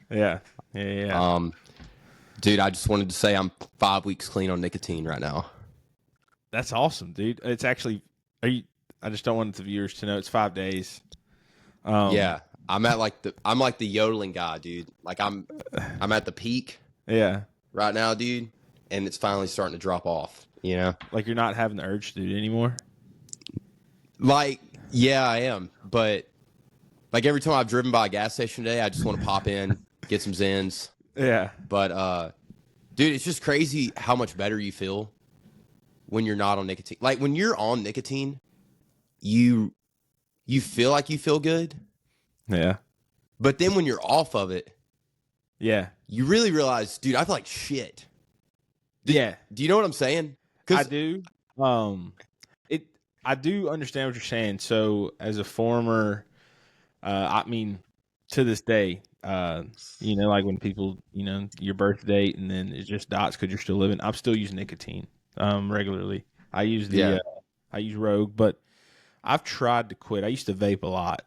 Yeah. Yeah. Dude, I just wanted to say I'm 5 weeks clean on nicotine right now. That's awesome, dude. It's actually, I just don't want the viewers to know it's 5 days. Yeah, I'm like the yodeling guy, dude. Like I'm at the peak Yeah. right now, dude, and it's finally starting to drop off. You know, Like you're not having the urge to do it anymore. like yeah, I am, but like every time I've driven by a gas station today, I just want to pop in, get some Zens. Yeah. But dude, it's just crazy how much better you feel when you're not on nicotine. Like when you're on nicotine, you feel like you feel good, Yeah. but then when you're off of it, Yeah. you really realize, dude, I feel like shit. Yeah. Do you know what I'm saying? I do. I do understand what you're saying. So as a former, I mean, to this day, like when people, your birth date and then it just dots because you're still living. I'm still using nicotine, regularly. I use I use Rogue, but I've tried to quit. I used to vape a lot.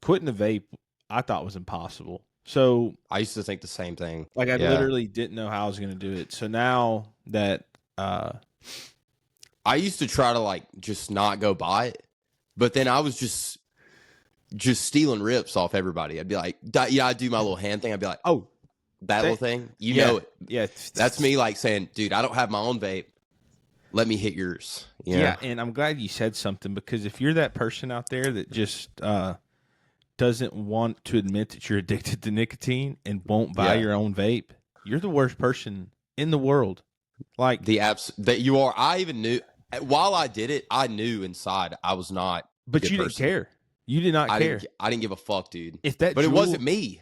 Quitting the vape, I thought was impossible. So I used to think the same thing. like I Yeah. literally didn't know how I was going to do it. So now that I used to try to like just not go buy it, but then I was just stealing rips off everybody. I'd be like, yeah, I do my little hand thing. I'd be like, oh, that little thing, you know it. Yeah, That's me like saying, dude, I don't have my own vape. Let me hit yours. You know? Yeah, and I'm glad you said something because if you're that person out there that just doesn't want to admit that you're addicted to nicotine and won't buy your own vape, you're the worst person in the world. Like the apps that you are. I even knew while I did it, I knew inside I was not. But you didn't care. You did not care. I didn't give a fuck, dude. But it wasn't me.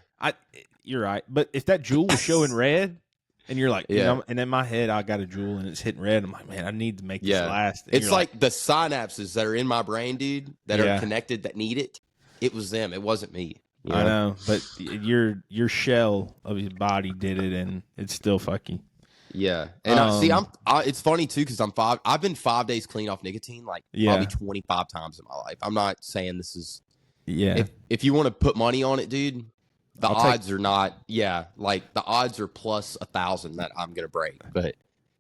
You're right. But if that jewel was showing red, and you're like, yeah. And in my head, I got a jewel and it's hitting red. I'm like, man, I need to make this last. And it's like the synapses that are in my brain, dude, that are connected that need it. It was them. It wasn't me. You know? I know, but your shell of your body did it, and it's still fucky. Yeah, and it's funny too because I've been 5 days clean off nicotine, like probably 25 times in my life. I'm not saying this is. Yeah. If you want to put money on it, dude, the odds are not. Yeah, like the odds are plus 1,000 that I'm gonna break, but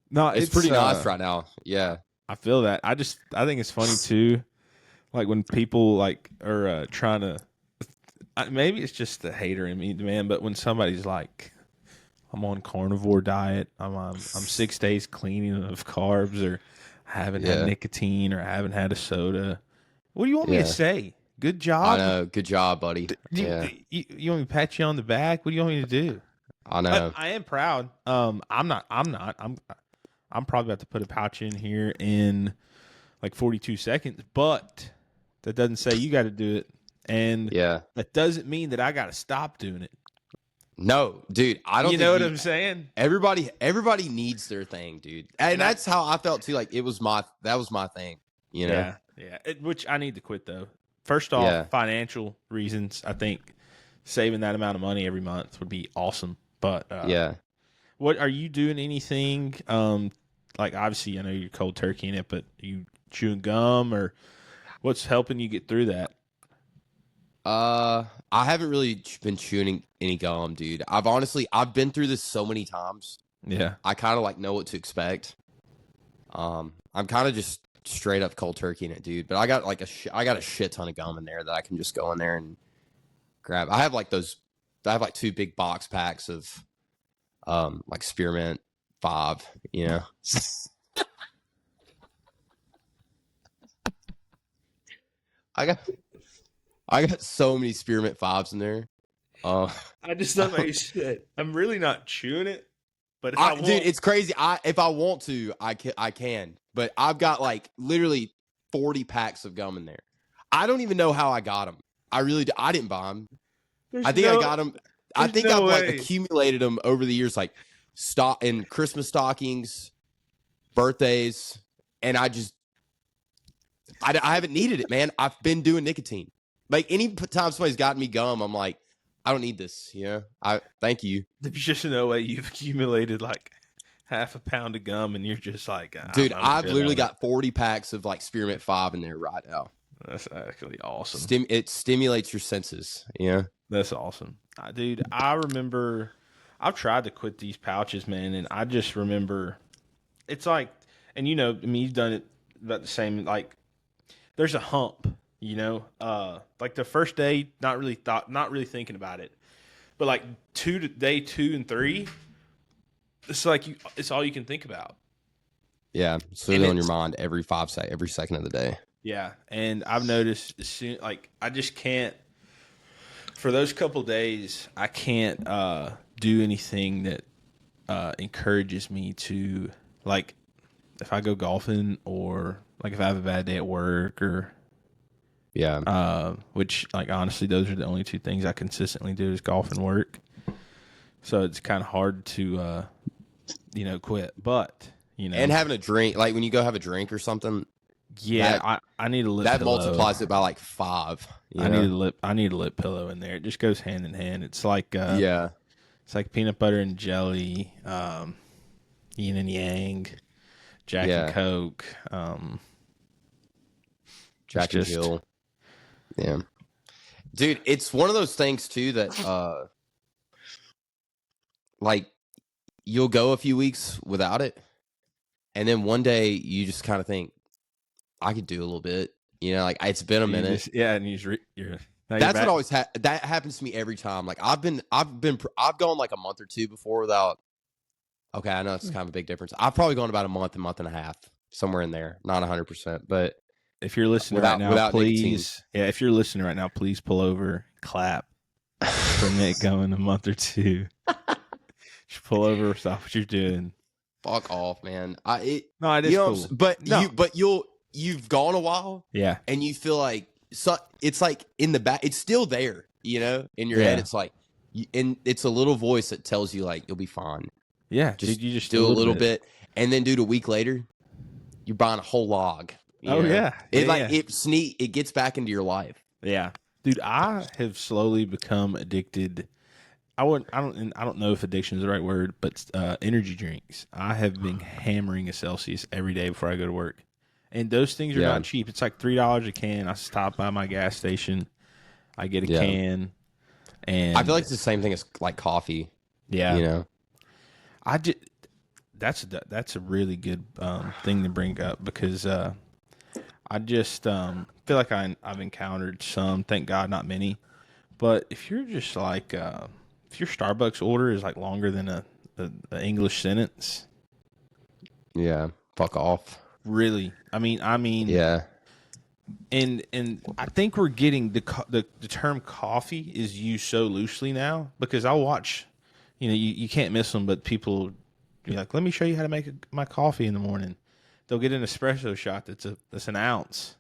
no, it's pretty nice right now. Yeah, I feel that. I think it's funny too, like when people like are trying to. Maybe it's just the hater in me, man. But when somebody's like, "I'm on carnivore diet. I'm 6 days clean of carbs, or I haven't had nicotine, or I haven't had a soda," what do you want me to say? Good job. I know. Good job, buddy. You want me to pat you on the back? What do you want me to do? I know. I am proud. I'm not. I'm probably about to put a pouch in here in like 42 seconds, but that doesn't say you got to do it. And that doesn't mean that I got to stop doing it. No, dude, I don't. You know what I'm saying? Everybody needs their thing, dude, and that's how I felt too. Like that was my thing. You know? Yeah. Which I need to quit though. First off, financial reasons. I think saving that amount of money every month would be awesome. But what are you doing? Anything? Like obviously, I know you're cold turkey in it, but are you chewing gum or what's helping you get through that? I haven't really been chewing any gum, dude. I've been through this so many times. Yeah, I kind of like know what to expect. I'm kind of just straight up cold turkey in it, dude. But I got like a shit ton of gum in there that I can just go in there and grab. I have like 2 big box packs of like Spearmint 5, you know. I got so many Spearmint 5s in there. I just thought like shit. I'm really not chewing it, but dude, it's crazy. If I want to, I can. But I've got like literally 40 packs of gum in there. I don't even know how I got them. I really do. I didn't buy them. I got them. I think I've like accumulated them over the years, like in Christmas stockings, birthdays, and I haven't needed it, man. I've been doing nicotine. Like any time somebody's gotten me gum, I'm like, I don't need this. You know, thank you. There's just no way you've accumulated like half a pound of gum, and you're just like, dude, I've literally got 40 packs of like Spearmint 5 in there right now. That's actually awesome. It stimulates your senses. Yeah, that's awesome. Dude, I remember I've tried to quit these pouches, man, and I just remember it's like, and I mean, you've done it about the same. Like, there's a hump, like the first day, not really thinking about it, but like day 2 and 3, it's like it's all you can think about. Yeah, it's And literally on your mind every second of the day. yeah, and I've noticed as soon, like I just can't. For those couple days, I can't do anything that encourages me to, like, if I go golfing or like if I have a bad day at work or which, like, honestly, those are the only two things I consistently do is golf and work. So it's kind of hard to quit, but and having a drink, like when you go have a drink or something. Yeah, I need a lip that pillow. multiplies it by like 5. I need a lip pillow in there. It just goes hand in hand. It's like it's like peanut butter and jelly, yin and yang, Jack and Coke, Jack and Jill. Yeah, dude, it's one of those things too that like you'll go a few weeks without it, and then one day you just kind of think, I could do a little bit, like it's been a minute. And that's what always that happens to me every time. Like I've gone like a month or two before without. Okay, I know it's kind of a big difference. I've probably gone about a month and a half, somewhere in there, not 100%. But if you're listening right now, please, if you're listening right now, please pull over, clap for Nick going a month or two. Just pull over, stop what you're doing. Fuck off, man. It is cool. But you've gone a while, and you feel like it's like in the back, it's still there, in your head. It's like, and it's a little voice that tells you like you'll be fine. Yeah, just you just do a little bit, and then dude, a week later, you're buying a whole log. It gets back into your life. Yeah, dude, I have slowly become addicted. I don't know if addiction is the right word, but energy drinks. I have been hammering a Celsius every day before I go to work, and those things are not cheap. It's like $3 a can. I stop by my gas station, I get a can, and I feel like it's the same thing as like coffee. Yeah, that's a really good thing to bring up because I just feel like I've encountered some. Thank God, not many. But if you're just like if your Starbucks order is like longer than a English sentence, fuck off. Really, I mean, yeah. And I think we're getting the term coffee is used so loosely now because I watch, you can't miss them, but people be like, let me show you how to make my coffee in the morning. They'll get an espresso shot that's an ounce,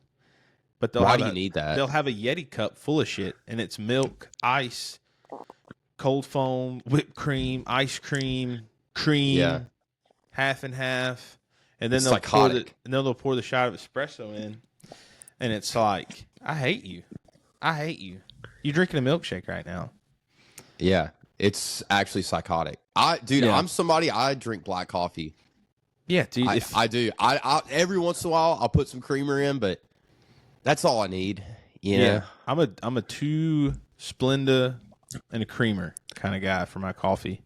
but why do you need that? They'll have a Yeti cup full of shit, and it's milk, ice, cold foam, whipped cream, ice cream, half and half, and then they'll pour the shot of espresso in, and it's like, I hate you. You're drinking a milkshake right now. Yeah, it's actually psychotic. I drink black coffee. Yeah, dude. I do. I every once in a while I'll put some creamer in, but that's all I need. Yeah. I'm a 2 Splenda and a creamer kind of guy for my coffee.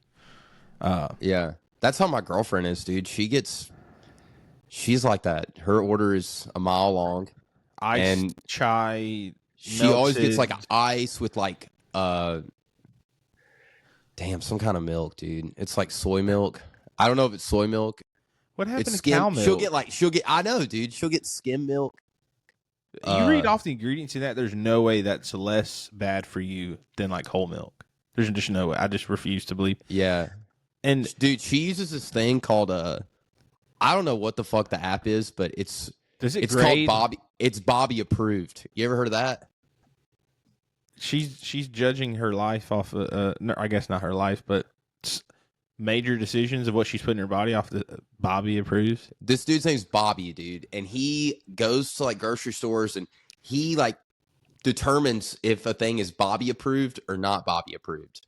That's how my girlfriend is, dude. She's like that. Her order is a mile long. Iced chai. She always gets like ice with like some kind of milk, dude. It's like soy milk. I don't know if it's soy milk. What happened to cow milk? I know, dude. She'll get skim milk. You read off the ingredients in that. There's no way that's less bad for you than like whole milk. There's just no way. I just refuse to believe. Yeah. And dude, she uses this thing called I don't know what the fuck the app is, but it's called Bobby. It's Bobby approved. You ever heard of that? She's judging her life off I guess not her life, but major decisions of what she's putting in her body off the Bobby approves. This dude's name's Bobby, dude, and he goes to like grocery stores and he like determines if a thing is Bobby approved or not Bobby approved.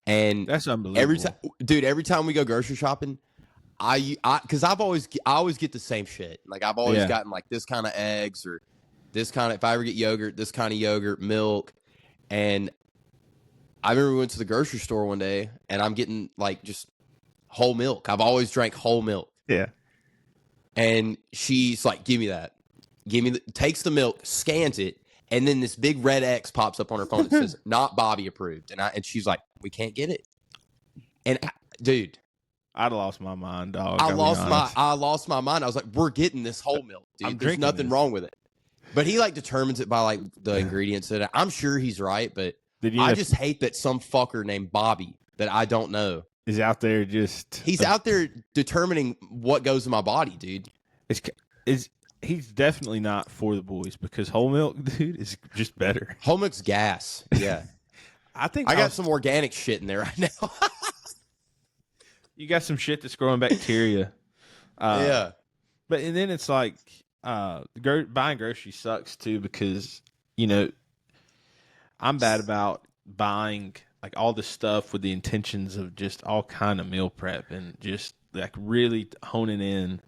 And that's unbelievable. Every time we go grocery shopping, because I always get the same shit. Like I've always gotten like this kind of eggs or this kind of, if I ever get yogurt, this kind of yogurt, milk, and I remember we went to the grocery store one day, and I'm getting like just whole milk. I've always drank whole milk. Yeah. And she's like, give me that. Takes the milk, scans it, and then this big red X pops up on her phone that says, not Bobby approved. And she's like, we can't get it. And dude, I'd lost my mind, dog. I lost my mind. I was like, we're getting this whole milk, dude. There's nothing wrong with it. But he like determines it by like the ingredients in it. I'm sure he's right, but I just hate that some fucker named Bobby that I don't know is out there he's out there determining what goes in my body, dude. He's definitely not for the boys because whole milk, dude, is just better. Whole milk's gas. Yeah. I think I got some organic shit in there right now. You got some shit that's growing bacteria. Yeah. But and then it's like buying groceries sucks too because, you know, I'm bad about buying like all this stuff with the intentions of just all kind of meal prep and just like really honing in.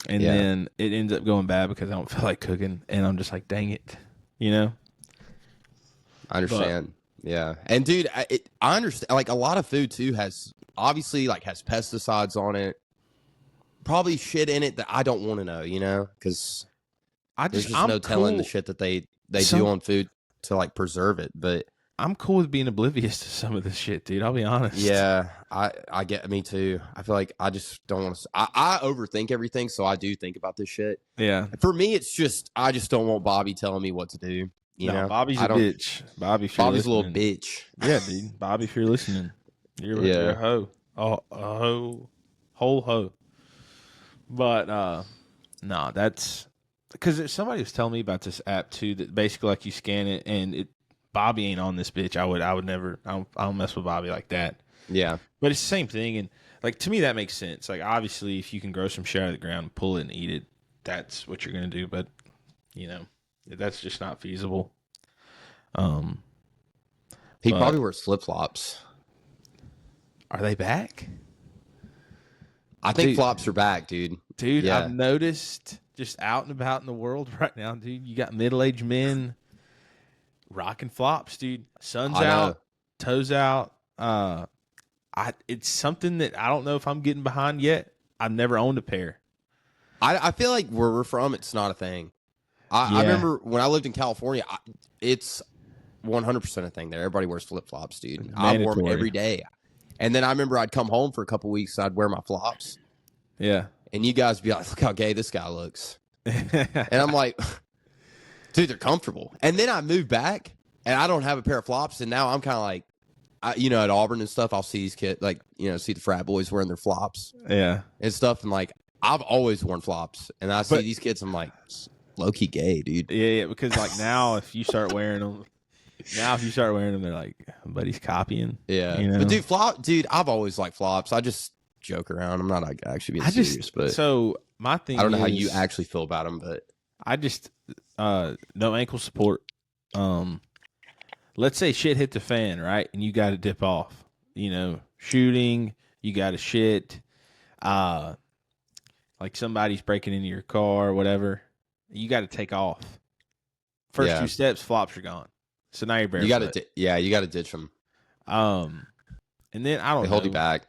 And then it ends up going bad because I don't feel like cooking and I'm just like, dang it, you know? I understand. Yeah. And dude, I understand like a lot of food too has obviously like has pesticides on it. Probably shit in it that I don't want to know, you know? Because there's just no telling the shit that they do on food to like preserve it. But I'm cool with being oblivious to some of this shit, dude. I'll be honest. Yeah, I get me too. I feel like I just don't want to. I overthink everything, so I do think about this shit. Yeah. For me, it's just I just don't want Bobby telling me what to do. You know, Bobby's a bitch. Bobby's a little bitch. Yeah, dude. Bobby, if you're listening, you're a hoe. A hoe, whole hoe. But no, that's because somebody was telling me about this app too. That basically like you scan it and it. Bobby ain't on this bitch. I would never. I don't mess with Bobby like that. Yeah, but it's the same thing, and like to me that makes sense. Like obviously, if you can grow some shit out of the ground, and pull it and eat it, that's what you're gonna do. But you know, that's just not feasible. He probably wears flip flops. Are they back? I think flops are back, dude. Dude, yeah. I've noticed just out and about in the world right now, dude. You got middle-aged men. Rocking flops, dude. Sun's out, toes out. It's something that I don't know if I'm getting behind yet. I've never owned a pair. I feel like where we're from, it's not a thing. I remember when I lived in California, it's 100% a thing there. Everybody wears flip flops, dude. I wore them every day. And then I remember I'd come home for a couple weeks, and I'd wear my flops. Yeah. And you guys would be like, look how gay this guy looks. And I'm like, dude, they're comfortable. And then I moved back, and I don't have a pair of flops, and now I'm kind of like, at Auburn and stuff, I'll see these kids, like, see the frat boys wearing their flops. Yeah. And stuff, and like, I've always worn flops, and I see these kids, I'm like, low-key gay, dude. Yeah, because like now, if you start wearing them, they're like, buddy's copying. Yeah. You know? But dude, I've always liked flops. I just joke around. I'm not like actually being serious, but so my thing I don't know how you actually feel about them, but I just no ankle support. Let's say shit hit the fan, right? And you got to dip off. Shooting, you got to shit. Like somebody's breaking into your car or whatever. You got to take off. First 2 steps, flops are gone. So now you're barefoot. You got to ditch them. And then I don't know. They hold you back.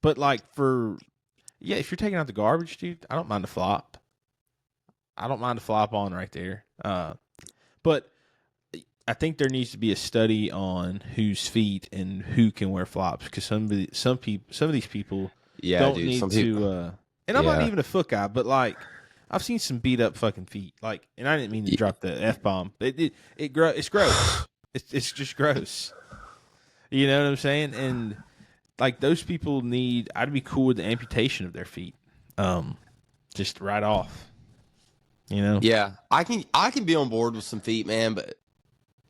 But like if you're taking out the garbage, dude, I don't mind the flop. I don't mind the flop on right there. But I think there needs to be a study on whose feet and who can wear flops because some of these people don't need to. And I'm not even a foot guy, but like I've seen some beat up fucking feet. Like, and I didn't mean to drop the F-bomb. It's gross. It's just gross. You know what I'm saying? And like those people I'd be cool with the amputation of their feet. Just right off. Yeah, I can be on board with some feet, man, but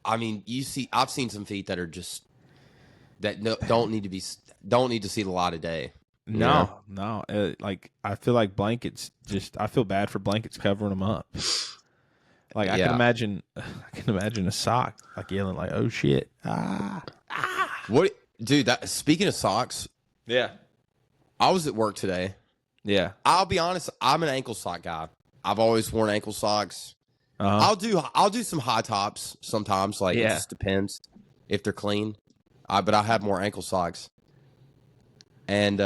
I mean, I've seen some feet that are just don't need to see the light of day. No. Like I feel like blankets. I feel bad for blankets covering them up. Like I can imagine a sock like yelling like, "Oh shit!" What, dude? Speaking of socks, yeah, I was at work today. Yeah, I'll be honest. I'm an ankle sock guy. I've always worn ankle socks. Uh-huh. I'll do some high tops sometimes. Like it just depends. if they're clean. But I have more ankle socks. And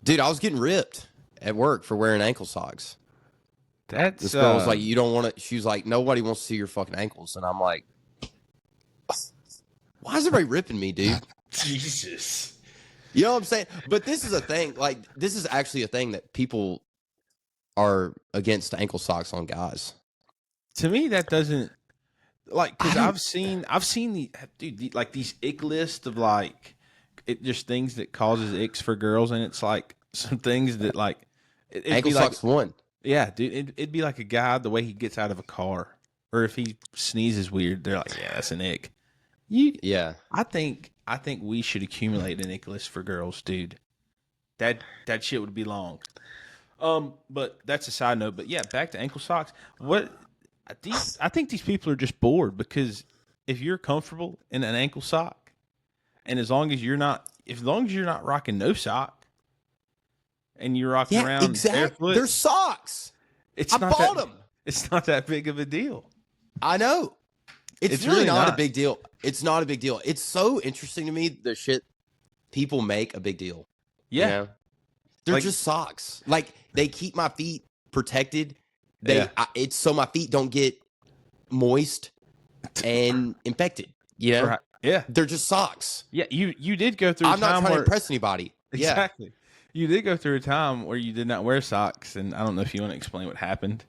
dude, I was getting ripped at work for wearing ankle socks. That's This girl was like, "You don't want to." She was like, "Nobody wants to see your fucking ankles." And I'm like, "Why is everybody ripping me, dude?" Jesus. You know what I'm saying? But this is a thing. Like, this is actually a thing that people are against ankle socks on guys. To me, that doesn't like because I I've seen like these ick lists of like just things that causes icks for girls, and it's like some things that like it'd ankle be like socks one. yeah, dude, it'd be like a guy the way he gets out of a car, or if he sneezes weird, they're like, yeah, that's an ick. Yeah. I think we should accumulate an ick list for girls, dude. That shit would be long. But that's a side note. But yeah, back to ankle socks. I think these people are just bored because if you're comfortable in an ankle sock, and as long as you're not rocking no sock, and you're rocking around barefoot, They're socks. I bought them. It's not that big of a deal. I know. It's really not a big deal. It's not a big deal. It's so interesting to me the shit people make a big deal. Yeah. You know? They're just socks. Like, they keep my feet protected. It's so my feet don't get moist and infected. You know? Right. Yeah. They're just socks. Yeah, you did go through I'm not trying to impress anybody. Exactly. Yeah. You did go through a time where you did not wear socks, and I don't know if you want to explain what happened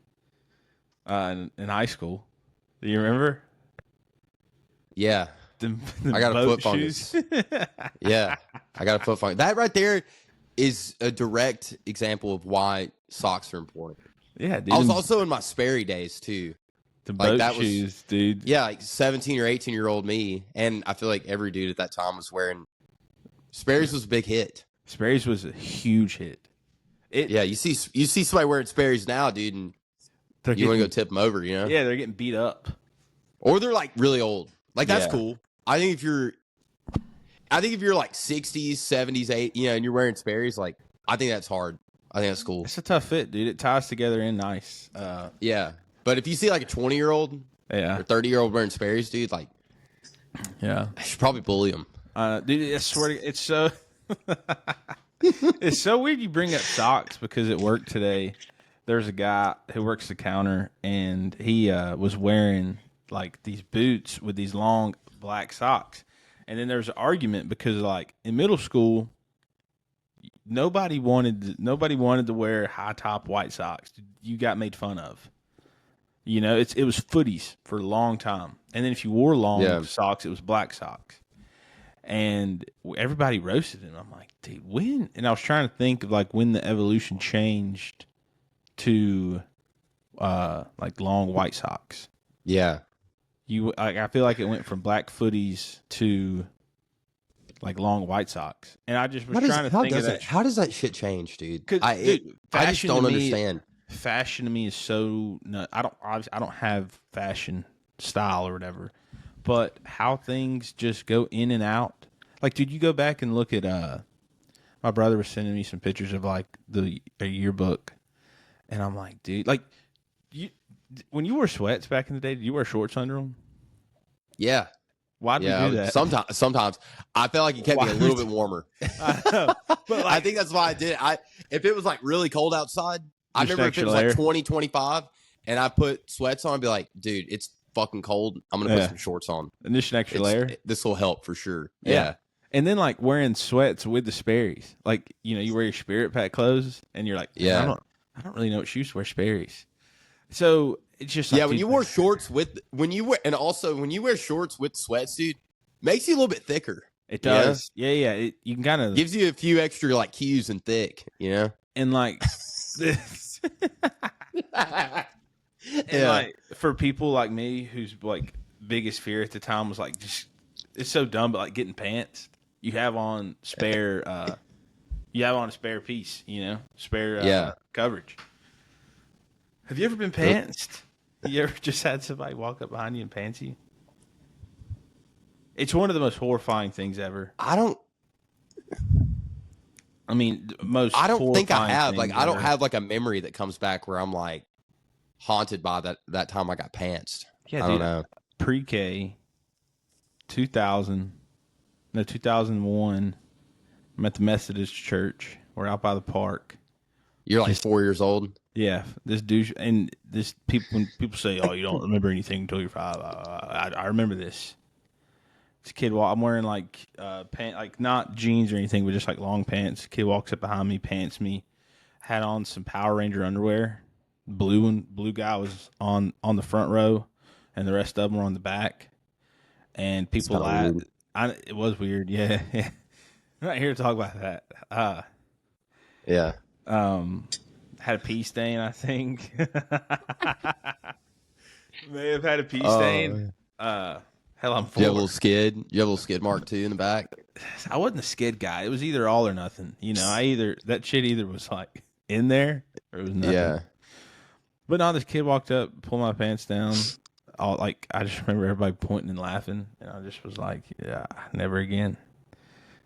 in high school. Do you remember? Yeah. I got a foot fungus. Yeah. I got a foot fungus. That right there is a direct example of why socks are important. Yeah, dude. I was also in my Sperry days, too. The boat shoes, dude. Yeah, like 17 or 18-year-old me. And I feel like every dude at that time was wearing... Sperry's was a big hit. Sperry's was a huge hit. Yeah, you see somebody wearing Sperry's now, dude, and you want to go tip them over, you know? Yeah, they're getting beat up. Or they're like really old. Like, that's cool. I think if you're like 60s, 70s, 80s, you know, and you're wearing Sperry's, like, I think that's hard. I think that's cool. It's a tough fit, dude. It ties together in nice. Yeah. But if you see like a 20-year-old or 30-year-old wearing Sperry's, dude, like, yeah, I should probably bully them. Dude, I swear to, it's so it's so weird you bring up socks because at work today there's a guy who works the counter and he was wearing like these boots with these long black socks, and then there's an argument because like in middle school nobody wanted to wear high top white socks. You got made fun of. You know, it was footies for a long time, and then if you wore long socks, it was black socks. And everybody roasted him. I'm like, dude, when? And I was trying to think of like when the evolution changed to like long white socks. Yeah. I feel like it went from black footies to like long white socks. And I just was trying to think of that. How does that shit change, dude? I just don't understand. Fashion to me is so I don't have fashion style or whatever. But how things just go in and out. Like, dude, you go back and look at my brother was sending me some pictures of like a yearbook, and I'm like, dude, like when you wore sweats back in the day, did you wear shorts under them? Yeah. Why did we do that? Sometimes I felt like it kept me a little bit warmer. But like, I think that's why I did it. If it was like really cold outside, I remember if it was like 20, 25, and I put sweats on, I'd be like, dude, it's fucking cold. I'm gonna put some shorts on. And just an extra layer. This will help for sure. Yeah. And then like wearing sweats with the Sperry's, like you know, you wear your Spirit Pack clothes, and you're like, I don't really know what shoes to wear Sperry's. So it's just like, when you wear shorts when you wear shorts with sweats, dude, makes you a little bit thicker. It does. Yeah. You can kind of gives you a few extra like cues and thick, you know, and like this. And like for people like me whose like biggest fear at the time was like just it's so dumb, but like getting pants. You have on spare a spare piece, you know, spare coverage. Have you ever been pantsed? You ever just had somebody walk up behind you and pants you? It's one of the most horrifying things ever. I don't think I have. Like, I don't have like a memory that comes back where I'm like haunted by that time I got pantsed. Yeah, I don't know. Pre-K, 2001. I'm at the Methodist church. We're out by the park. You're like 4 years old. Yeah, this douche and this people. When people say, "Oh, you don't remember anything until you're 5," I remember this. This kid, I'm wearing like pant, like not jeans or anything, but just like long pants. Kid walks up behind me, pants me, had on some Power Ranger underwear. Blue guy was on the front row, and the rest of them were on the back. And people laughed. It was weird, yeah. I'm not here to talk about that. Yeah. Had a pee stain, I think. May have had a pee stain. Hell, I'm 4. You have a little skid. You have a little skid mark too in the back. I wasn't a skid guy. It was either all or nothing. You know, that shit either was like in there or it was nothing. Yeah. But no, this kid walked up, pulled my pants down. I just remember everybody pointing and laughing, and I just was like, yeah, never again.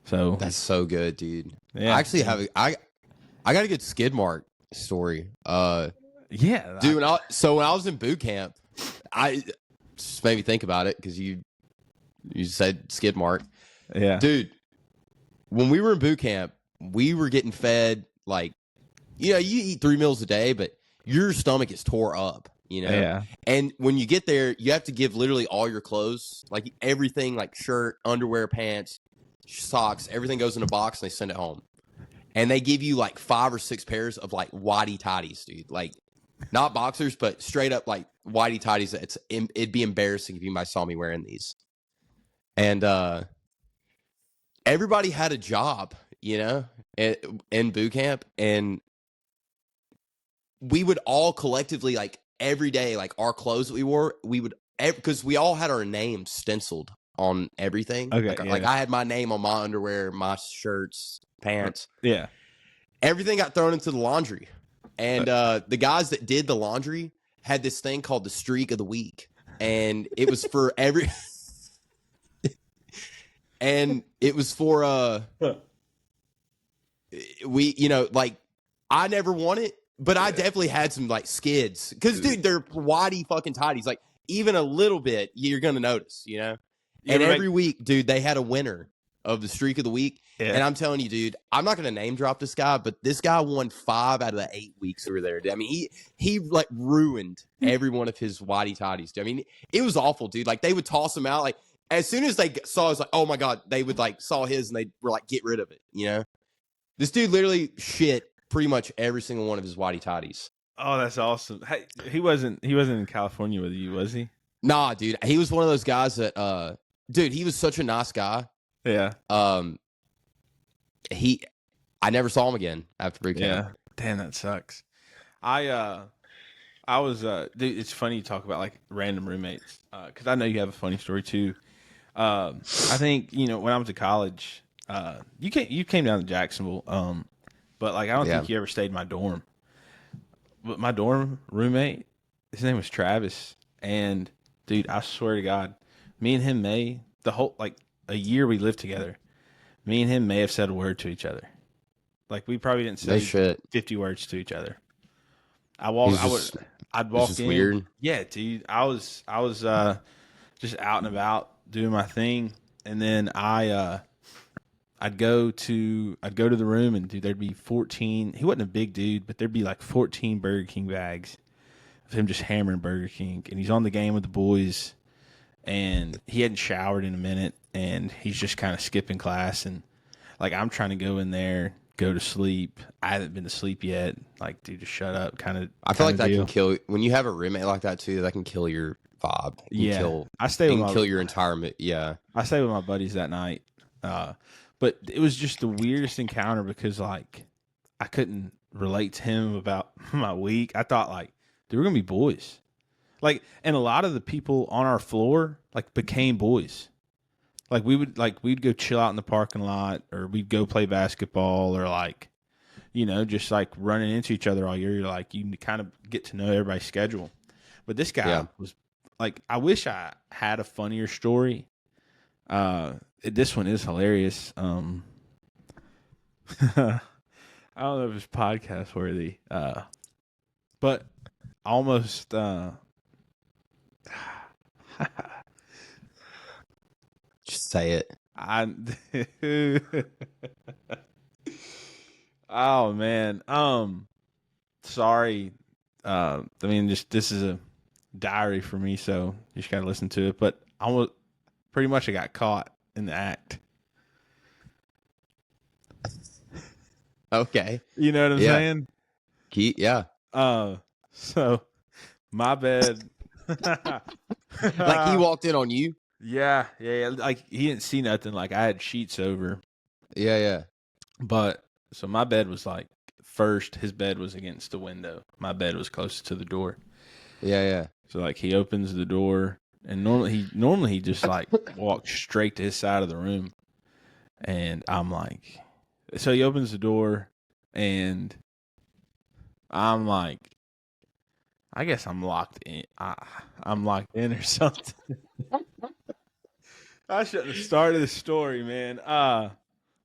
So that's so good, dude. Yeah, I actually have I got a good skid mark story. Yeah, dude. When I was in boot camp, I just made me think about it because you said skid mark. Yeah, dude. When we were in boot camp, we were getting fed like, you eat 3 meals a day, but your stomach is tore up. Yeah. And when you get there, you have to give literally all your clothes, like everything, like shirt, underwear, pants, socks, everything goes in a box and they send it home. And they give you like 5 or 6 pairs of like whitey tighties, dude. Like not boxers, but straight up like whitey tighties. It'd be embarrassing if you might saw me wearing these. And everybody had a job, in boot camp, and we would all collectively, like every day, like our clothes that we wore, we would, because we all had our names stenciled on everything. Okay, like I had my name on my underwear, my shirts, pants. Yeah. Everything got thrown into the laundry. And the guys that did the laundry had this thing called the streak of the week. And it was for and it was for like I never won it, but I definitely had some like skids. Cause dude, they're whitey fucking tighties. Like even a little bit, you're gonna notice, And every week, dude, they had a winner of the streak of the week. Yeah. And I'm telling you, dude, I'm not gonna name drop this guy, but this guy won 5 out of the 8 weeks we were there. I mean, he like ruined every one of his whitey tighties. I mean, it was awful, dude. Like they would toss him out. Like as soon as they saw us, like, oh my God, they would like saw his and they were like, get rid of it. This dude literally shit pretty much every single one of his whitey tighties. Oh, that's awesome. Hey, he wasn't in California with you, was he? Nah, dude. He was one of those guys that dude, he was such a nice guy. Yeah. I never saw him again after boot camp. Yeah. Damn, that sucks. I was dude, it's funny you talk about like random roommates. Cause I know you have a funny story too. I think, when I went to college, you came down to Jacksonville. But like I don't think you ever stayed in my dorm. But my dorm roommate, his name was Travis, and dude, I swear to God, me and him the whole like a year we lived together. Me and him may have said a word to each other. Like we probably didn't say 50 words to each other. I'd walk in. Weird. Yeah, dude. I was just out and about doing my thing, and then I'd go to the room, and dude, there'd be 14. He wasn't a big dude, but there'd be like 14 Burger King bags of him just hammering Burger King, and he's on the game with the boys, and he hadn't showered in a minute, and he's just kind of skipping class, and like I'm trying to go in there, go to sleep. I haven't been to sleep yet. Like, dude, just shut up. I feel like that can kill when you have a roommate like that too. That can kill your vibe. Kill your entire. Yeah, I stayed with my buddies that night. But it was just the weirdest encounter because, like, I couldn't relate to him about my week. I thought, like, they were going to be boys. Like, and a lot of the people on our floor, like, became boys. Like, we'd go chill out in the parking lot, or we'd go play basketball, or, like, just, like, running into each other all year. You're like, you kind of get to know everybody's schedule. But this guy was, like, I wish I had a funnier story. This one is hilarious. I don't know if it's podcast worthy, but almost. Say it. I. Oh man. Sorry. I mean, just this is a diary for me, so you just gotta listen to it. But I was pretty much I got caught in the act. Okay. You know what I'm saying? Yeah. So my bed. Like he walked in on you? Yeah. Like he didn't see nothing. Like I had sheets over, Yeah. but so my bed was like first. His bed was against the window. My bed was closest to the door. Yeah. So like he opens the door, and normally he just like walks straight to his side of the room, and I'm like, so he opens the door, and I'm like, I guess I'm locked in. I'm locked in or something. I shouldn't have started the story, man.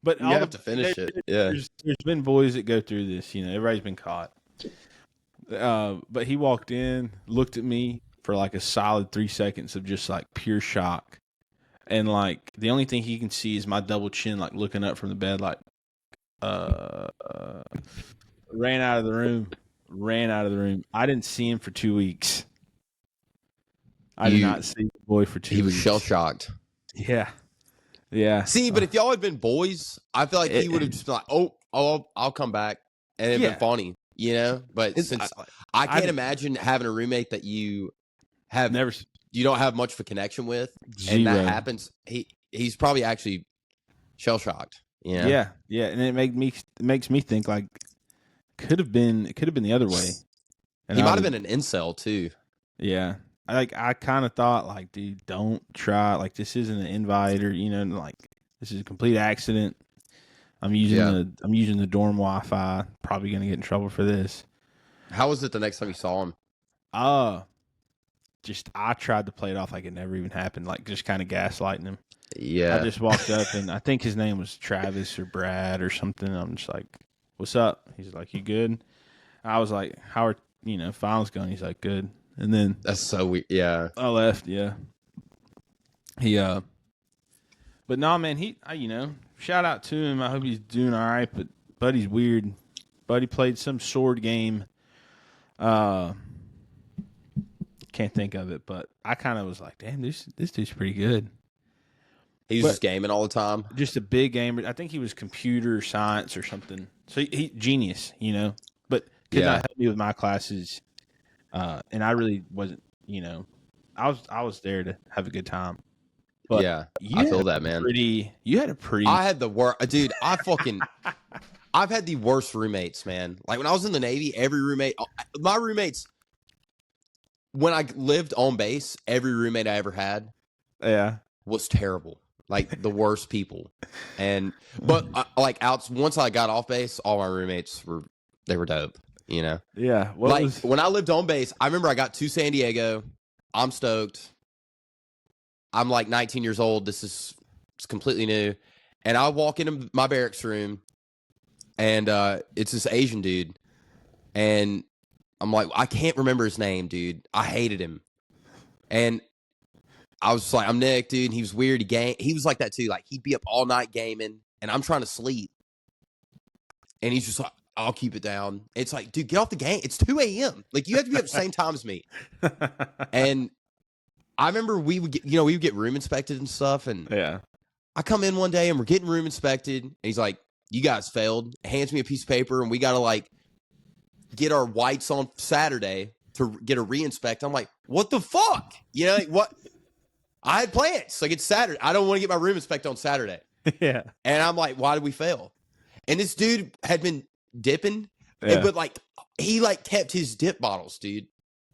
But You have to finish it. Yeah. There's been boys that go through this. You know, everybody's been caught. But he walked in, looked at me for like a solid 3 seconds of just like pure shock, and like the only thing he can see is my double chin, like looking up from the bed, like uh, uh ran out of the room. Ran out of the room. I didn't see him for 2 weeks. I did not see the boy for 2 weeks. He was shell shocked. Yeah. See, but if y'all had been boys, I feel like he would have just been like, "Oh, I'll come back," and it'd been funny, you know. But since I can't imagine having a roommate that you have you don't have much of a connection with, and that happens, he's probably actually shell shocked. You know? Yeah, and it makes me think like it could have been the other way. And he might have been an incel too. Yeah. I kind of thought like, dude, don't try. Like, this isn't an invite, or like this is a complete accident. I'm using the dorm Wi-Fi. Probably gonna get in trouble for this. How was it the next time you saw him? Just I tried to play it off like it never even happened. Like just kind of gaslighting him. Yeah. I just walked up and I think his name was Travis or Brad or something. I'm just like, "What's up?" He's like, "You good?" I was like, "How are finals going?" He's like, "Good." And then that's so weird. Yeah, I left. Yeah, but no, man. Shout out to him. I hope he's doing all right. But Buddy's weird. Buddy played some sword game. Can't think of it, but I kind of was like, damn, this dude's pretty good. He was just gaming all the time. Just a big gamer. I think he was computer science or something. So he genius, but could not help me with my classes. And I really wasn't, I was there to have a good time. But yeah, I feel that, man. You had a pretty. I had the worst, dude. I've had the worst roommates, man. Like when I was in the Navy, my roommates, when I lived on base, every roommate I ever had, was terrible. Like the worst people. But once I got off base, all my roommates were dope. Yeah. When I lived on base, I remember I got to San Diego. I'm stoked. I'm like 19 years old. It's completely new. And I walk into my barracks room and it's this Asian dude. And I'm like, I can't remember his name, dude. I hated him. And I was like, I'm Nick, dude. And he was weird. He was like that too. Like he'd be up all night gaming and I'm trying to sleep. And he's just like, I'll keep it down. It's like, dude, get off the game. It's 2 a.m. Like you have to be up the same time as me. And I remember we would get room inspected and stuff. And I come in one day and we're getting room inspected. And he's like, you guys failed. Hands me a piece of paper and we got to like get our whites on Saturday to get a re-inspect. I'm like, what the fuck? What? I had plans. Like it's Saturday. I don't want to get my room inspected on Saturday. Yeah. And I'm like, why did we fail? And this dude had been dipping, but like he like kept his dip bottles, dude,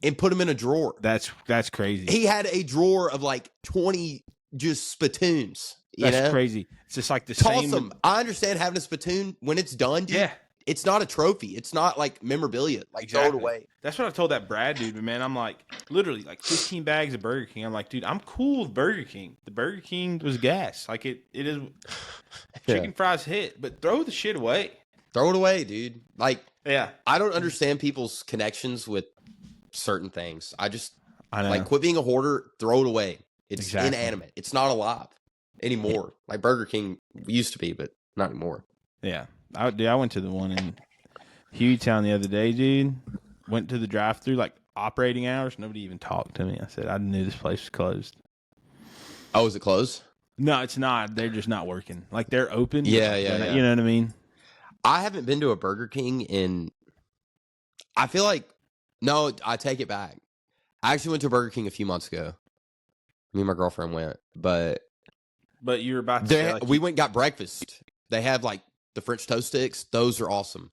and put them in a drawer. That's crazy. He had a drawer of like 20 just spittoons. That's crazy. It's just like the Toss same. Them. I understand having a spittoon when it's done, dude. Yeah. It's not a trophy. It's not like memorabilia. Like throw it away. That's what I told that Brad dude. But man, I'm like literally like 15 bags of Burger King. I'm like, dude, I'm cool with Burger King. The Burger King was gas. Like it is. Chicken fries hit, but throw the shit away. Throw it away, dude. Like, yeah, I don't understand people's connections with certain things. I know. Like, quit being a hoarder. Throw it away. It's inanimate. It's not alive. anymore. Like Burger King used to be, but not anymore. Yeah. I went to the one in Hueytown the other day, dude. Went to the drive-through, like operating hours. Nobody even talked to me. I said, I knew this place was closed. Oh, is it closed? No, it's not. They're just not working. Like they're open. Yeah, but yeah. You know what I mean? I haven't been to a Burger King in. I feel like no, I take it back. I actually went to Burger King a few months ago. Me and my girlfriend went, but you're about to say, like, we went and got breakfast. They have like the French toast sticks; those are awesome.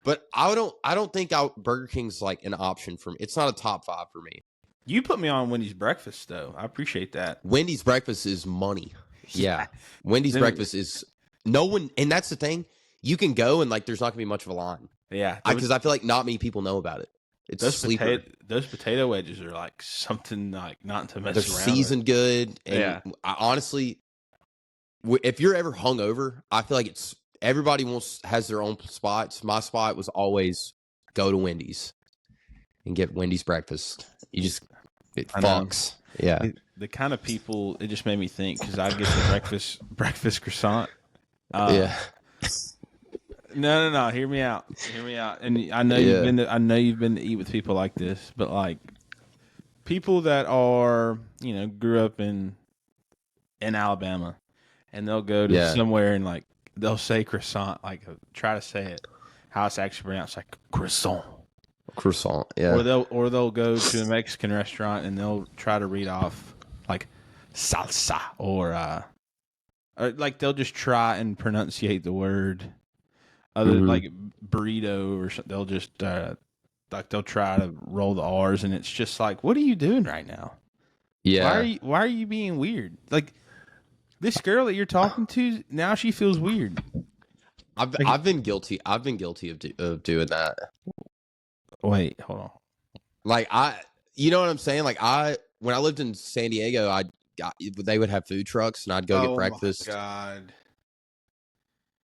But I don't think Burger King's like an option for me. It's not a top 5 for me. You put me on Wendy's breakfast though. I appreciate that. Wendy's breakfast is money. Yeah, Wendy's breakfast is no one, and that's the thing. You can go and like, there's not gonna be much of a line. Yeah, because I feel like not many people know about it. It's sleeper. Those potato wedges are like something like not to mess They're around. They're seasoned good. And yeah. I honestly, if you're ever hungover, I feel like everybody has their own spots. My spot was always go to Wendy's and get Wendy's breakfast. It fucks. Yeah. The kind of people, it just made me think, because I get the breakfast croissant. Yeah. No. Hear me out. And I know you've been to eat with people like this, but like people that are, grew up in Alabama, and they'll go to somewhere and like they'll say croissant, like try to say it how it's actually pronounced, like croissant. Croissant, yeah. Or they'll go to a Mexican restaurant and they'll try to read off like salsa or like they'll just try and pronunciate the word. Like burrito or something, they'll just like they'll try to roll the R's, and it's just like, what are you doing right now? Yeah. Why are you being weird? Like this girl that you're talking to now, she feels weird. I've been guilty. I've been guilty of doing that. Wait, hold on. Like you know what I'm saying? Like when I lived in San Diego, they would have food trucks, and I'd go get breakfast. Oh my God.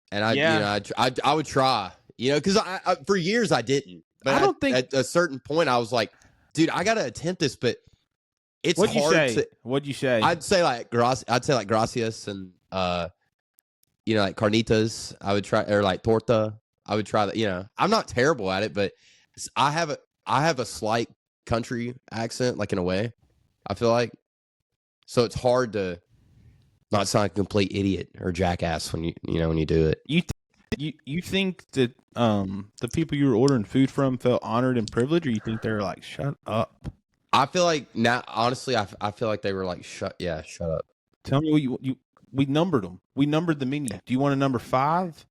And I would try, because I for years I didn't. But I don't think at a certain point I was like, dude, I gotta attempt this, but it's hard. What'd you say? I'd say like gracias and like carnitas. I would try, or like torta. I would try that. I'm not terrible at it, but I have a slight country accent, like in a way. I feel like, so it's hard to not sound like a complete idiot or jackass when you do it. You think that the people you were ordering food from felt honored and privileged, or you think they're like, shut up? I feel like now, honestly, I feel like they were like, shut up. Tell me what we numbered them. We numbered the menu. Do you want a number 5?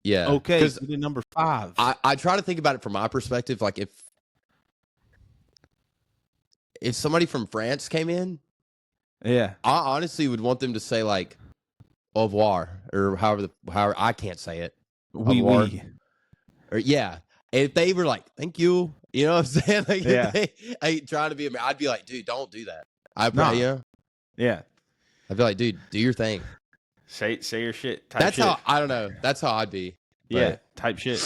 Yeah. Okay. Because number 5. I try to think about it from my perspective. Like if somebody from France came in, yeah, I honestly would want them to say like au revoir, or however I can't say it. Oui. Or yeah. If they were like, thank you, you know what I'm saying? Like, if trying to be, I'd be like, dude, don't do that. Yeah. I'd be like, dude, do your thing. Say your shit. That's how, I don't know. That's how I'd be. Yeah. Type shit.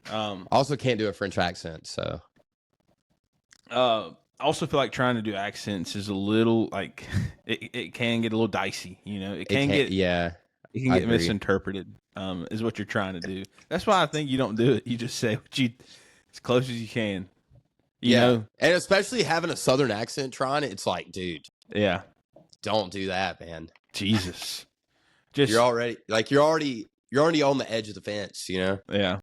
Also can't do a French accent, so. I also feel like trying to do accents is a little like it can get a little dicey, It can get misinterpreted. Is what you're trying to do. That's why I think you don't do it. You just say as close as you can. You know? And especially having a southern accent trying it, it's like, dude. Yeah. Don't do that, man. Jesus. You're already on the edge of the fence, Yeah.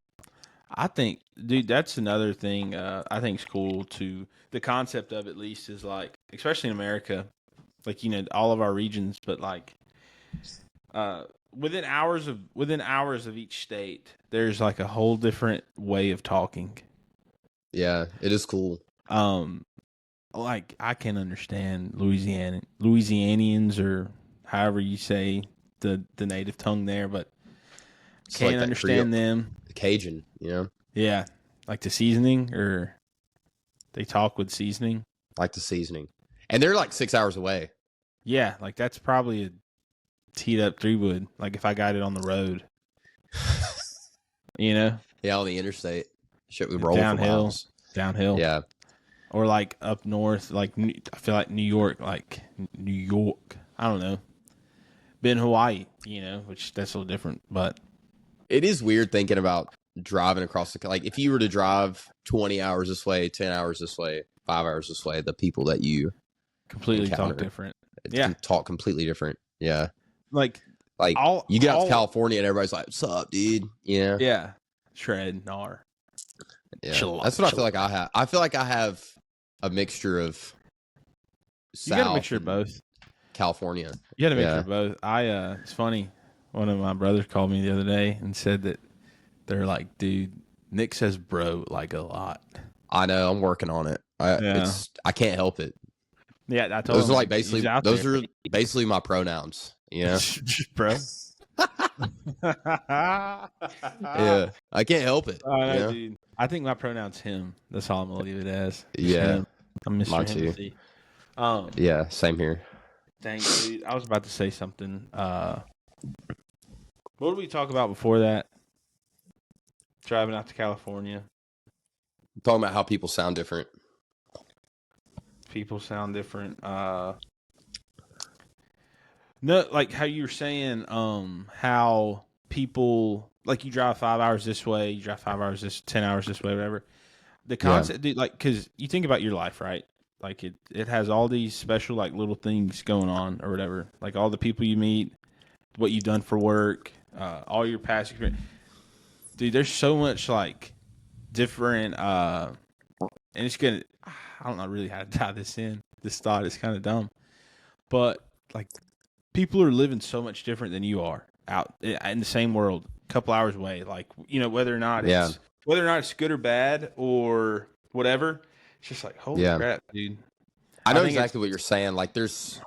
I think, dude, that's another thing I think is cool too. The concept of, at least, is like, especially in America, like, all of our regions, but like within hours of each state, there's like a whole different way of talking. Yeah, it is cool. Like I can understand Louisianians, or however you say the native tongue there, but can't like understand them. Cajun, Yeah, like the seasoning, or they talk with seasoning. Like the seasoning, and they're like 6 hours away. Yeah, like that's probably a teed up 3-wood. Like if I got it on the road, Yeah, on the interstate, shit, we roll downhill. Yeah, or like up north, like I feel like New York. I don't know. been Hawaii, which that's a little different, but It is weird thinking about driving across like if you were to drive 20 hours this way, 10 hours this way, 5 hours this way, the people that you completely talk encounter different. it Yeah. can talk completely different. Yeah. Like You get out to California and everybody's like, "What's up, dude?" Yeah. Shred, gnar. Yeah. That's what I feel like I have. I feel like I have a mixture of You got a South mixture of and both. California. You got a mixture of both. It's funny. One of my brothers called me the other day and said that they're like, dude, Nick says bro like a lot. I know. I'm working on it. I can't help it. Yeah, I told those him, are like basically my pronouns. Just bro. Yeah, I can't help it. I know, dude. I think my pronoun's him. That's all I'm gonna leave it as. Yeah, him. I'm Mr. Mine Hennessy. Yeah, same here. Dang, dude. I was about to say something. What did we talk about before that? Driving out to California. I'm talking about how people sound different. People sound different. No, like how you were saying, how people like you drive 5 hours this way, you drive 5 hours 10 hours this way, whatever. The concept, dude, like, because you think about your life, right? Like it has all these special like little things going on or whatever. Like all the people you meet, what you've done for work, all your past experience. Dude, there's so much like different, and it's gonna. I don't know really how to tie this in. This thought is kind of dumb, but like people are living so much different than you are out in the same world, a couple hours away. Like whether or not it's good or bad or whatever. It's just like holy crap, dude. I know exactly what you're saying. Like there's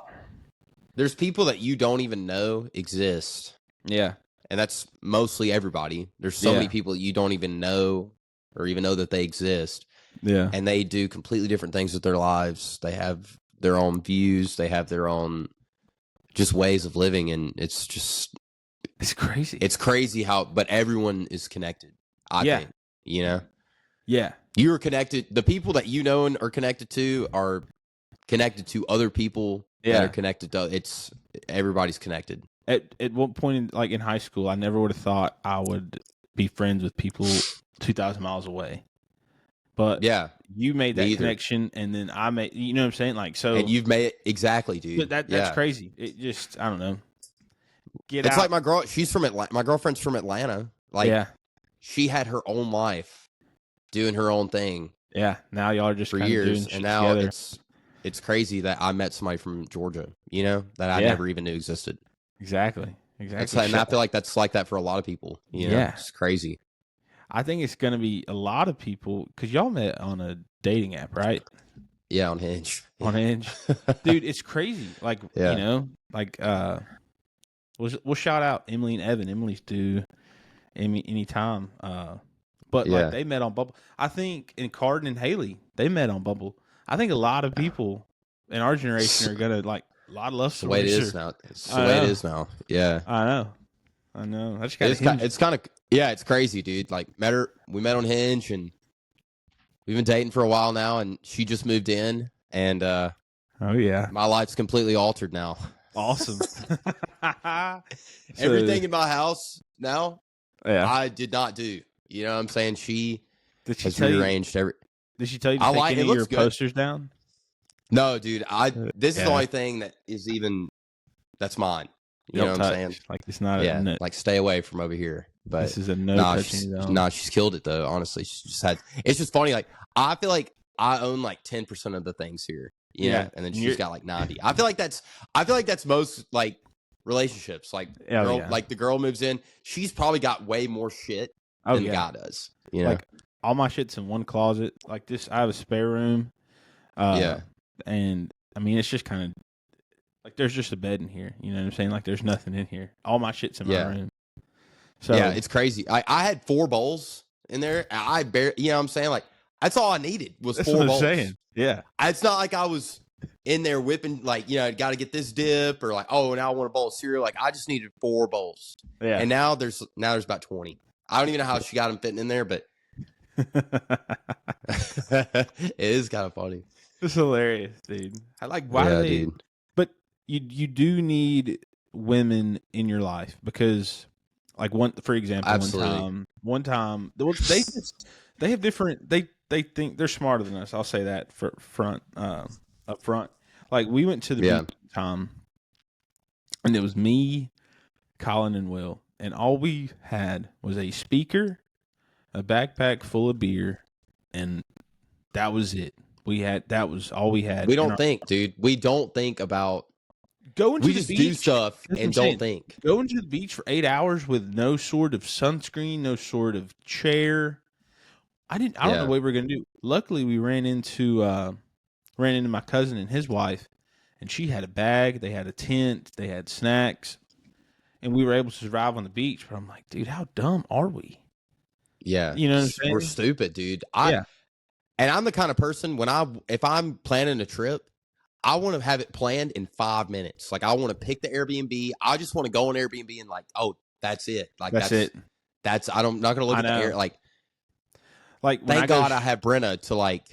people that you don't even know exist. Yeah. And that's mostly everybody. There's so many people that you don't even know or even know that they exist. Yeah. And they do completely different things with their lives. They have their own views. They have their own just ways of living. And it's crazy. It's crazy but everyone is connected. I think, Yeah. You are connected. The people that you know and are connected to are connected to other people that are connected to. Everybody's connected. At one point in high school, I never would have thought I would be friends with people 2,000 miles away. But you made that connection, and then I made. You know what I'm saying? Like so, and you've made it exactly, dude. That's crazy. It just I don't know. It's like my girl. She's from Atlanta. My girlfriend's from Atlanta. Like she had her own life, doing her own thing. Yeah. Now y'all are just for years, and now it's crazy that I met somebody from Georgia. That I never even knew existed. Exactly. And I feel like that's like that for a lot of people. It's crazy. I think it's going to be a lot of people because y'all met on a dating app, right? Yeah, on Hinge. On Hinge, dude, it's crazy. Like we'll shout out Emily and Evan. Emily's due anytime. But like they met on Bumble. I think in Carden and Haley, they met on Bumble. I think a lot of people in our generation are gonna like a lot of love stories. It's the way it is now. It's the way it is now. Yeah, I know. It's kind of it's crazy, dude. Like we met on Hinge, and we've been dating for a while now, and she just moved in, and my life's completely altered now. Awesome. Everything in my house now, I did not do. You know what I'm saying? She has rearranged every. Did she tell you to take any of your posters down? No, dude. This is the only thing that is that's mine. You know what I'm saying? Like it's not. Yeah, like stay away from over here. But this is a no touching zone. Nah, she's killed it though. Honestly, she just had. It's just funny. Like I feel like I own like 10% of the things here. And then she's got like 90. I feel like that's most like relationships. Like like the girl moves in, she's probably got way more shit than the guy does. Like all my shit's in one closet. Like this, I have a spare room. And I mean, it's just kind of like there's just a bed in here. You know what I'm saying? Like there's nothing in here. All my shit's in my room. So it's crazy. I had 4 bowls in there. I barely, you know what I'm saying? Like that's all I needed was 4 bowls. Saying. Yeah. It's not like I was in there whipping like, got to get this dip or like, oh, now I want a bowl of cereal. Like I just needed 4 bowls. Yeah. And now there's about 20. I don't even know how she got them fitting in there, but it is kind of funny. It's hilarious, dude. I like why do they? Dude. But you do need women in your life because, like for example, Absolutely. one time, well, they have different. They think they're smarter than us. I'll say that up front. Like we went to the Yeah. beach one time, and it was me, Colin, and Will, and all we had was a speaker, a backpack full of beer, and that was it. That was all we had. We And don't think, dude. We don't think about. going to We the just do beach. stuff That's what I'm and don't saying. think. Going to the beach for 8 hours with no sort of sunscreen, no sort of chair. I don't know Yeah. what we were gonna do. Luckily, we ran into my cousin and his wife, and she had a bag. They had a tent. They had snacks, and we were able to survive on the beach. But I'm like, dude, how dumb are we? Yeah. You know what I'm We're saying? stupid, dude. Yeah. And I'm the kind of person if I'm planning a trip, I want to have it planned in 5 minutes. Like I want to pick the Airbnb. I just want to go on Airbnb and like, oh, that's it. Like That's it. I'm not gonna look I at the air. know. Like, Like when thank I go, God I have Brenna to like,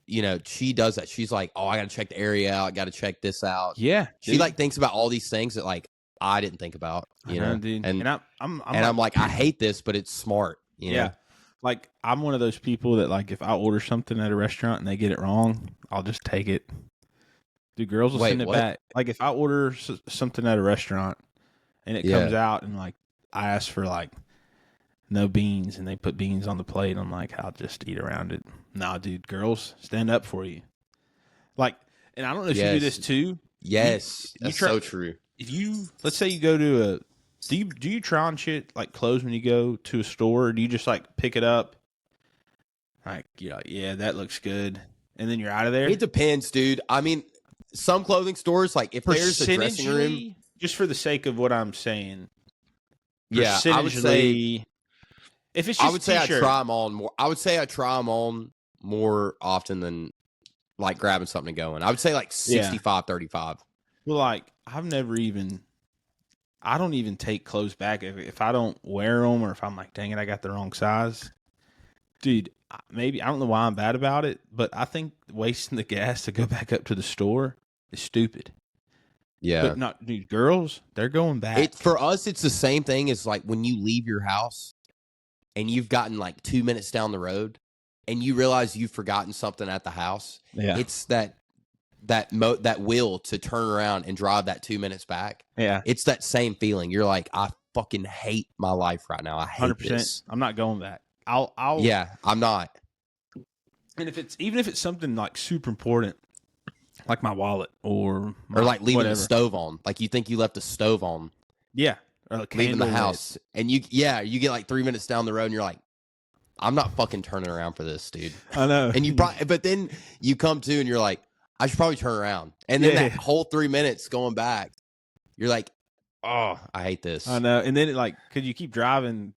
she does that. She's like, oh, I got to check the area out. I got to check this out. yeah, She like thinks about all these things that like I didn't think about, I know, dude. and I'm like, I hate this, but it's smart, yeah. Like I'm one of those people that like if I order something at a restaurant and they get it wrong, I'll just take it. Dude, girls will Wait, send it what? back. Like if I order something at a restaurant and it comes out and like I ask for like no beans and they put beans on the plate, I'm like, I'll just eat around it. Nah, dude, girls stand up for you. Like, and I don't know if you do this too. Yes, You that's try, so true. if you let's say you go to a do you try on shit like clothes when you go to a store, or do you just like pick it up like you're like, yeah, that looks good, and then you're out of there? It depends, dude. I mean, some clothing stores, like if there's a dressing room, just for the sake of what I'm saying, yeah, I would say if it's just I try them on more. I would say I try them on more often than like grabbing something and going. I would say like 65-35. Well, like I don't even take clothes back if I don't wear them, or if I'm like, dang it, I got the wrong size. Dude, maybe I don't know why I'm bad about it, but I think wasting the gas to go back up to the store is stupid. Yeah, but not, dude. Girls, they're going back. For us, it's the same thing as like when you leave your house and you've gotten like 2 minutes down the road and you realize you've forgotten something at the house. Yeah, it's that will to turn around and drive that 2 minutes back. Yeah, it's that same feeling. You're like, I fucking hate my life right now. I hate 100%. This. I'm not going back. Yeah, I'm not. And even if it's something like super important, like my wallet or like leaving whatever. the stove on, like you think you left the stove on. Yeah, or leaving the house, and you get like 3 minutes down the road, and you're like, I'm not fucking turning around for this, dude. I know. And but then you come to, and you're like, I should probably turn around. And then that whole 3 minutes going back, you're like, oh, I hate this. I know. And then because you keep driving,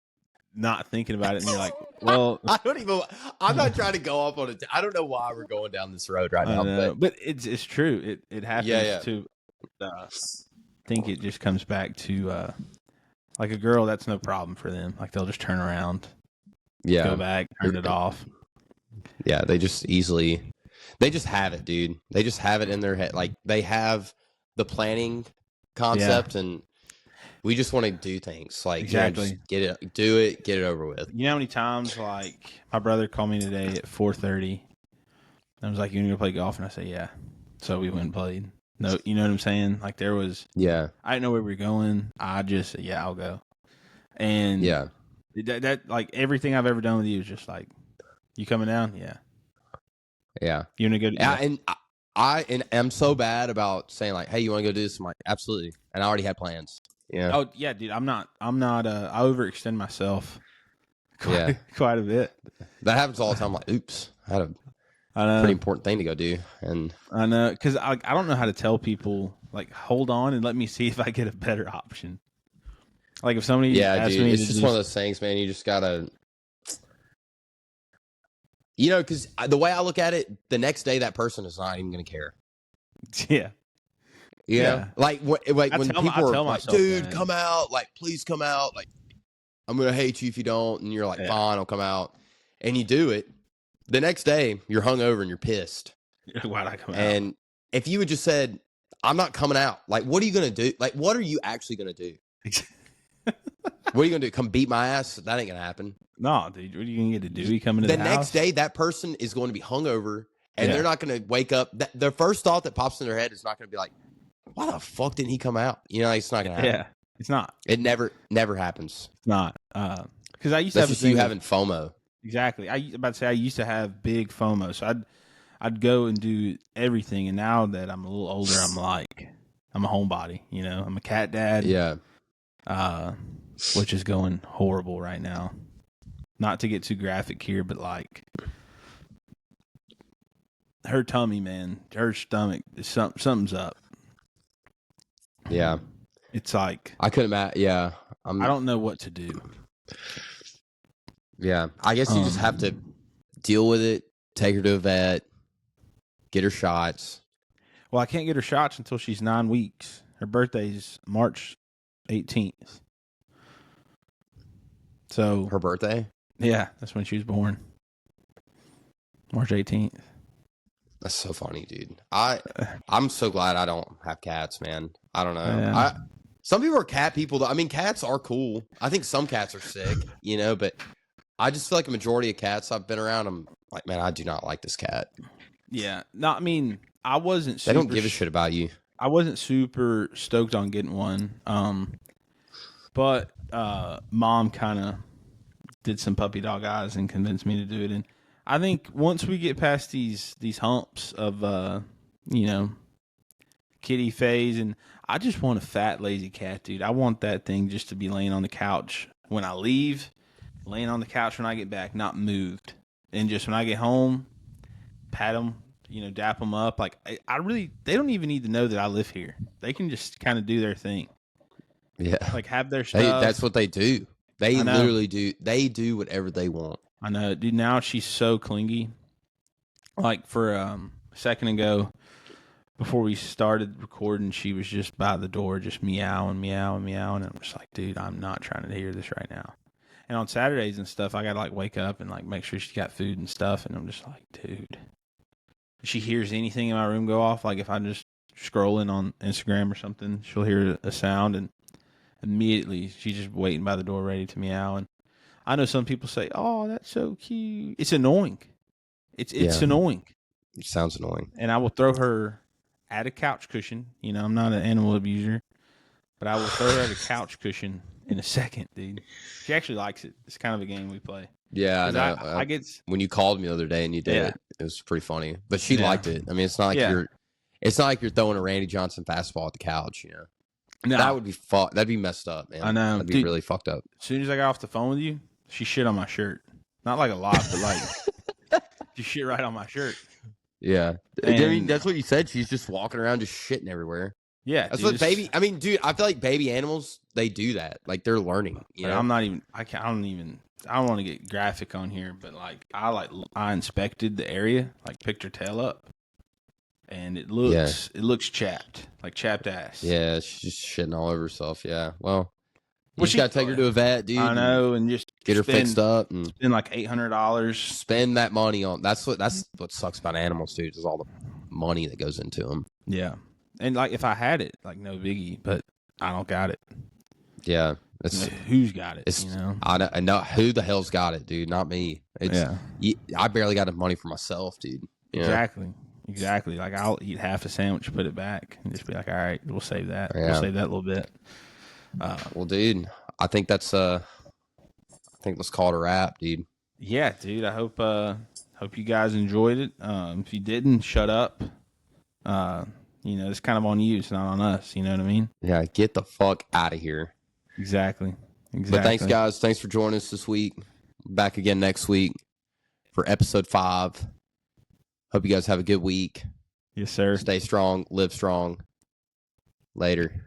not thinking about it, and you're like, well, I'm not trying to go off on it. I don't know why we're going down this road right now, but it's true. It happens to. I think it just comes back to like a girl. That's no problem for them. Like they'll just turn around, go back, turn it off. Yeah, they just have it, dude. They just have it in their head. Like they have the planning concept, and we just want to do things. Like exactly, get it over with. You know how many times like my brother called me today at 4:30 and was like, "You want to go play golf?" And I said, "Yeah." So we went and played. No, you know what I'm saying? Like there was, I didn't know where we were going. I just said, "Yeah, I'll go." And that like everything I've ever done with you is just like, you coming down? Yeah. You want to go? And I'm so bad about saying like, "Hey, you want to go do this?" I'm like, "Absolutely," and I already had plans. Yeah. Oh yeah, dude. I'm not. I overextend myself. Quite a bit. That happens all the time. I'm like, oops, I had a pretty important thing to go do, and I know because I don't know how to tell people like, hold on and let me see if I get a better option. Like if somebody asks me, it's just one of those things, man. You just gotta, because the way I look at it, the next day that person is not even gonna care. Yeah. Yeah. Like when people are like, dude, come out, like please come out, like I'm gonna hate you if you don't, and you're like, fine, I'll come out, and you do it. The next day, you're hungover and you're pissed. Why'd I come out? And if you had just said, I'm not coming out. Like, what are you gonna do? Like, what are you actually gonna do? What are you gonna do? Come beat my ass? That ain't gonna happen. No, dude. What are you gonna get to do? You coming to The the next house? day, that person is going to be hungover, and they're not gonna wake up. Their first thought that pops in their head is not gonna be like, "Why the fuck didn't he come out?" You know, it's not gonna happen. Yeah, it's not. It never happens. It's not. Because I used to That's have just you having FOMO. Exactly. I about to say I used to have big FOMO, so I'd go and do everything. And now that I'm a little older, I'm a homebody. You know, I'm a cat dad. Yeah. Which is going horrible right now. Not to get too graphic here, but like her tummy, man, her stomach, something's up. Yeah. It's like I couldn't imagine. Yeah. I don't know what to do. Yeah. I guess you just have to deal with it, take her to a vet, get her shots. Well, I can't get her shots until she's 9 weeks. Her birthday's March 18th. So Her birthday? Yeah, that's when she was born. March 18th. That's so funny, dude. I'm so glad I don't have cats, man. I don't know. Yeah. Some people are cat people. I mean, cats are cool. I think some cats are sick, you know, but I just feel like a majority of cats I've been around, I'm like, man, I do not like this cat. Yeah. No, I mean, I wasn't They don't give a shit about you. I wasn't super stoked on getting one. But mom kind of did some puppy dog eyes and convinced me to do it. And I think once we get past these humps of kitty phase, and I just want a fat lazy cat, dude. I want that thing just to be laying on the couch when I leave, laying on the couch when I get back, not moved. And just when I get home, pat them, dap them up. Like I really, they don't even need to know that I live here. They can just kind of do their thing. Yeah. Like have their stuff. That's what they do. They literally do. They do whatever they want. I know, dude. Now she's so clingy. Like for a second ago, before we started recording, she was just by the door, just meowing, meowing, meowing. And I'm just like, dude, I'm not trying to hear this right now. And on Saturdays and stuff, I gotta like wake up and like make sure she's got food and stuff. And I'm just like, dude. If she hears anything in my room go off, like if I'm just scrolling on Instagram or something, she'll hear a sound and immediately she's just waiting by the door ready to meow. And I know some people say, oh, that's so cute. It's annoying. It's annoying. It sounds annoying. And I will throw her at a couch cushion. I'm not an animal abuser, but I will throw her at a couch cushion in a second, dude. She actually likes it. It's kind of a game we play. Yeah, I know. I get when you called me the other day and you did it, it was pretty funny. But she liked it. I mean, it's not like you're throwing a Randy Johnson fastball at the couch, No. That would be that'd be messed up, man. I know. That'd be really fucked up. As soon as I got off the phone with you, she shit on my shirt. Not like a lot, but like she shit right on my shirt. Yeah. I mean, that's what you said. She's just walking around just shitting everywhere. Yeah. That's what baby, I mean, dude, I feel like baby animals, they do that. Like they're learning. You know? I'm not even, I don't want to get graphic on here, but like I inspected the area, like picked her tail up. And it looks chapped, like chapped ass. Yeah, she's just shitting all over herself. Yeah, well, you just gotta take her to a vet, dude. I know, and just get her fixed up and spend like $800. Spend that money on. That's what sucks about animals, dude. Is all the money that goes into them. Yeah, and like if I had it, like no biggie, but I don't got it. Yeah, who's got it? I know who the hell's got it, dude. Not me. I barely got enough money for myself, dude. Exactly. Like I'll eat half a sandwich, put it back, and just be like, "All right, we'll save that. Yeah. We'll save that a little bit." Well, dude, I think let's call it a wrap, dude. Yeah, dude. I hope you guys enjoyed it. If you didn't, shut up. It's kind of on you. It's not on us. You know what I mean? Yeah. Get the fuck out of here. Exactly. But thanks, guys. Thanks for joining us this week. Back again next week for episode 5. Hope you guys have a good week. Yes, sir. Stay strong. Live strong. Later.